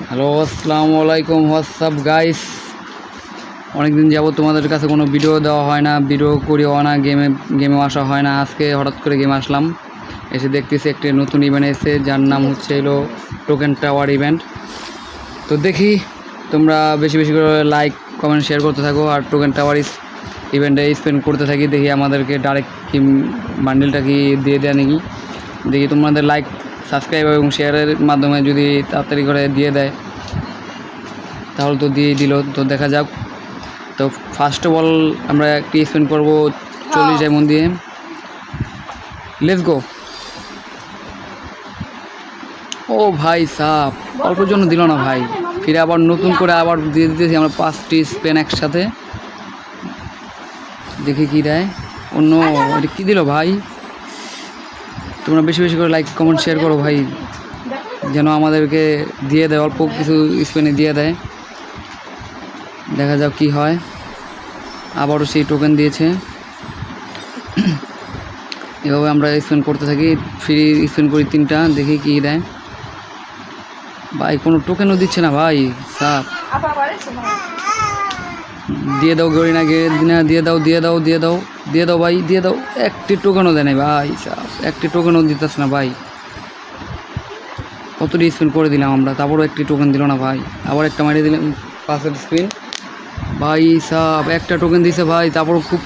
Hello, আসসালামু আলাইকুম। WhatsApp guys, অনেকদিন যাবত তোমাদের কাছে কোনো ভিডিও দেওয়া হয় না, ভিডিও করিও না, গেমেও আসা হয় না। আজকে হঠাৎ করে গেমে আসলাম, এসে দেখতেছি একটি নতুন ইভেন্ট এসেছে, যার নাম হচ্ছে টোকেন টাওয়ার ইভেন্ট। তো দেখি তোমরা বেশি বেশি করে লাইক কমেন্ট শেয়ার করতে থাকো, আর টোকেন টাওয়ার ইভেন্টে স্পেন্ড করতে থাকি। দেখি আমাদেরকে ডাইরেক্ট কি বান্ডেলটা কি দিয়ে দেয় নাকি। দেখি তোমাদের লাইক, সাবস্ক্রাইব এবং শেয়ারের মাধ্যমে যদি তাড়াতাড়ি করে দিয়ে দেয় তাহলে তো দিয়ে দিল। তো দেখা যাক। তো ফার্স্ট অফ অল আমরা একটি স্পেন্ড করবো 40 ডায়মন্ড দিয়ে। Let's go. ও ভাই সাপ, অল্পের জন্য দিল না ভাই, ফিরে আবার নতুন করে আবার দিয়ে দিতেছি আমরা 5টি স্পেন একসাথে। দেখি কি দেয়। অন্য এটা কী দিল ভাই। তোমরা বেশি বেশি করে লাইক কমেন্ট শেয়ার করো ভাই, যেন আমাদেরকে দিয়ে দেয়, অল্প কিছু স্পেনে দিয়ে দেয়। দেখা যাক কি হয়। আবারও সেই টোকেন দিয়েছে। এভাবে আমরা স্পেন্ড করতে থাকি, ফ্রি স্পেন্ড করি 3টা। দেখি কি দেয় ভাই। কোনো টোকেনও দিচ্ছে না ভাই সাপ। দিয়ে দাও গরিনা, দিয়ে দাও দিয়ে দাও দিয়ে দাও দিয়ে দাও ভাই, দিয়ে দাও। একটি টোকেনও দেয় নাই ভাই সাপ, একটি টোকেনও দিতেছে না ভাই। কতটি স্পিন করে দিলাম আমরা, তারপরও একটি টোকেন দিল না ভাই। আবার একটা মারিয়ে দিলাম 5এর স্পিন ভাই সাপ, একটা টোকেন দিছে ভাই। তারপরও খুব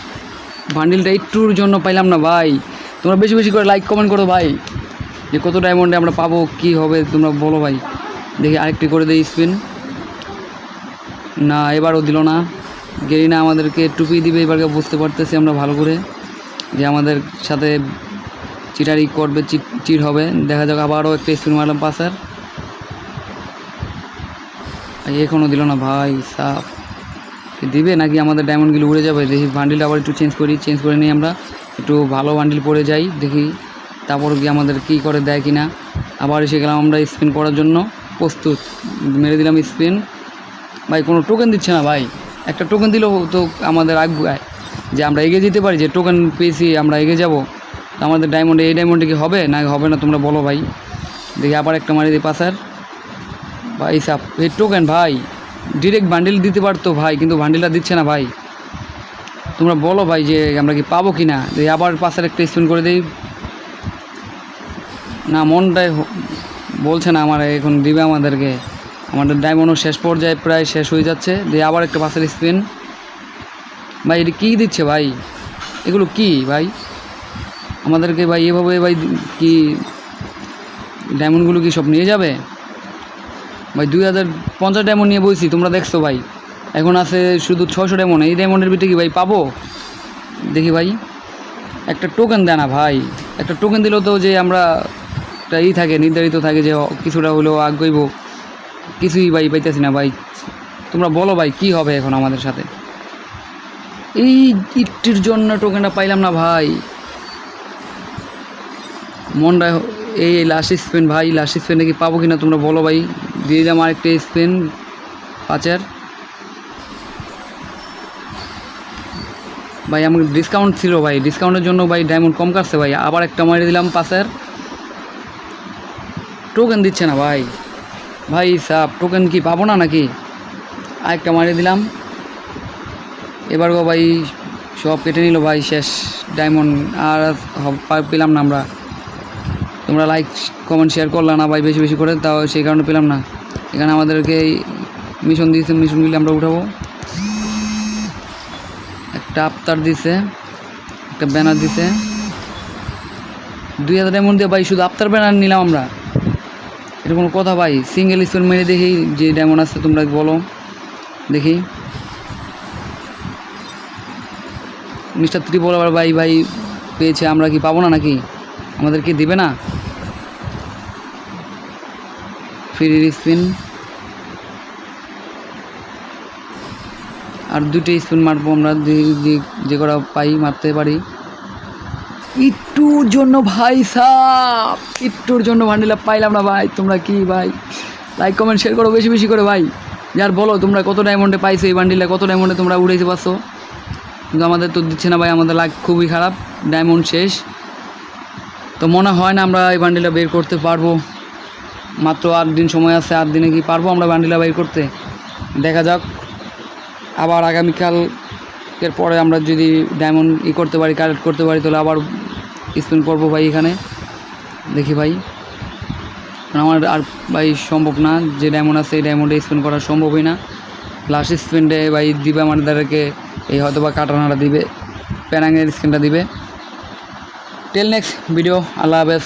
বান্ডিলটা একটুর জন্য পাইলাম না ভাই। তোমরা বেশি বেশি করে লাইক কমেন্ট করো ভাই, যে কত ডায়মন্ডে আমরা পাবো, কি হবে তোমরা বলো ভাই। দেখি আরেকটি করে দেই স্পিন। না, এবারও দিল না। গেরিনা আমাদেরকে টুপি দিবে এবারকে, বুঝতে পারতেছি আমরা ভালো করে যে আমাদের সাথে চিটারি করবে, চিট হবে। দেখা যাক। আবারও একটা স্পিন মারলাম 5-এর। এখনও দিল না ভাই সাফ। দিবে নাকি আমাদের ডায়মন্ডগুলো উড়ে যাবে। দেখি বান্ডিলটা আবার একটু চেঞ্জ করে নিই আমরা, একটু ভালো বান্ডিল পরে যাই। দেখি তারপর কি আমাদের কি করে দেয় কিনা। আবার এসে গেলাম আমরা স্পিন করার জন্য প্রস্তুত। মেরে দিলাম স্পিন ভাই। কোনো টোকেন দিচ্ছে না ভাই। একটা টোকেন দিলেও তো আমাদের আগে যে আমরা এগিয়ে যেতে পারি, যে টোকেন পেয়েছি আমরা এগিয়ে যাব। আমাদের ডায়মন্ডে, এই ডায়মন্ডে কি হবে না হবে না তোমরা বলো ভাই। দেখি আবার একটা মারি দিই 5-এর ভাই সাপ। এই টোকেন ভাই ডিরেক্ট বান্ডিল দিতে পারতো ভাই, কিন্তু বান্ডিলটা দিচ্ছে না ভাই। তোমরা বলো ভাই যে আমরা কি পাবো কি না। দেখি আবার 5-এর একটা স্পিন করে দিই। না, মনটাই বলছে না আমার এখন দিবে আমাদেরকে। আমাদের ডায়মন্ডও শেষ পর্যায়ে প্রায় শেষ হয়ে যাচ্ছে। দিয়ে আবার একটা 5-এর স্পিন ভাই। এটা কী দিচ্ছে ভাই, এগুলো কি ভাই আমাদেরকে ভাই। এভাবে ভাই কি ডায়মন্ডগুলো কি সব নিয়ে যাবে ভাই। 2050 ডায়মন্ড নিয়ে বলছি, তোমরা দেখছো ভাই। এখন আছে শুধু 600 ডায়মন্ড। এই ডায়মন্ডের ভিতরে কি ভাই পাবো। দেখি ভাই। একটা টোকেন দেয় না ভাই। একটা টোকেন দিলেও তো যে আমরা একটা থাকে, নির্ধারিত থাকে যে কিছুটা হলেও আগ্রহীব, কিছুই ভাই পাইতেছি না ভাই। তোমরা বলো ভাই কি হবে এখন আমাদের সাথে। এই ইটটির জন্য টোকেনটা পাইলাম না ভাই। মনটা এই লাস্ট স্পেন ভাই, লাস্ট স্পেনে কি পাবো কিনা তোমরা বলো ভাই। দিয়ে দিলাম আরেকটা স্পেন 5-এর ভাই। আমার ডিসকাউন্ট ছিল ভাই, ডিসকাউন্টের জন্য ভাই ডায়মন্ড কম কাটছে ভাই। আবার একটা মারি দিলাম 5-এর। টোকেন দিচ্ছে না ভাই। ভাই সাপ, টোকেন কি পাবো না নাকি। আরেকটা মারি দিলাম। এবার গো ভাই সব কেটে নিল ভাই, শেষ ডায়মন্ড। আর পেলাম না আমরা। তোমরা লাইক কমেন্ট শেয়ার করলাম না ভাই বেশি বেশি করে, তাও সেই কারণে পেলাম না। এখানে আমাদেরকে মিশন দিয়েছে, মিশনগুলি আমরা উঠাবো। একটা আফতার দিছে, একটা ব্যানার দিছে। 2000 ডায়মন্ড দিয়ে ভাই শুধু আফতার ব্যানার নিলাম আমরা। এটা কোনো কথা ভাই। সিঙ্গেল স্পেন মেরে দেখি যে ডায়মন্ড আছে, তোমরা বলো দেখি। মিস্টার ত্রিপল আবার ভাই পেয়েছে, আমরা কি পাবো না নাকি, আমাদেরকে দিবে না। ফ্রি স্পিন আর 2টা স্পিন মারবো আমরা, যে করা পাই মারতে পারি। একটুর জন্য ভাই সাপ, একটুর জন্য বান্ডিলা পাইলাম না ভাই। তোমরা কি ভাই লাইক কমেন্ট শেয়ার করো বেশি বেশি করে ভাই। যার বলো তোমরা কত ডায়মন্ডে পাইছো এই বান্ডিলা, কত ডায়মন্ডে তোমরা উড়াইতে পারছো। কিন্তু আমাদের তো দিচ্ছে না ভাই, আমাদের লাইক খুবই খারাপ, ডায়মন্ড শেষ। তো মনে হয় না আমরা এই বান্ডিলটা বের করতে পারবো। মাত্র 8 দিন সময় আছে। 8 দিনে কি পারবো আমরা বান্ডিলা বাইর করতে? দেখা যাক। আবার আগামীকালের পরে আমরা যদি ডায়মন্ড করতে পারি, কালেক্ট করতে পারি, তাহলে আবার স্পিন করবো ভাই এখানে। দেখি ভাই, আমার আর ভাই সম্ভব না, যে ডায়মন্ড আছে এই ডায়মন্ডে স্পিন করা সম্ভবই না। লাস্ট স্পিনডে ভাই দিবে আমাদেরকে এই হয়তো বা কাটানাটা দিবে, প্যারাঙের স্ক্রিনটা দিবে। টিল নেক্সট ভিডিও, আল্লাহ হাফেজ।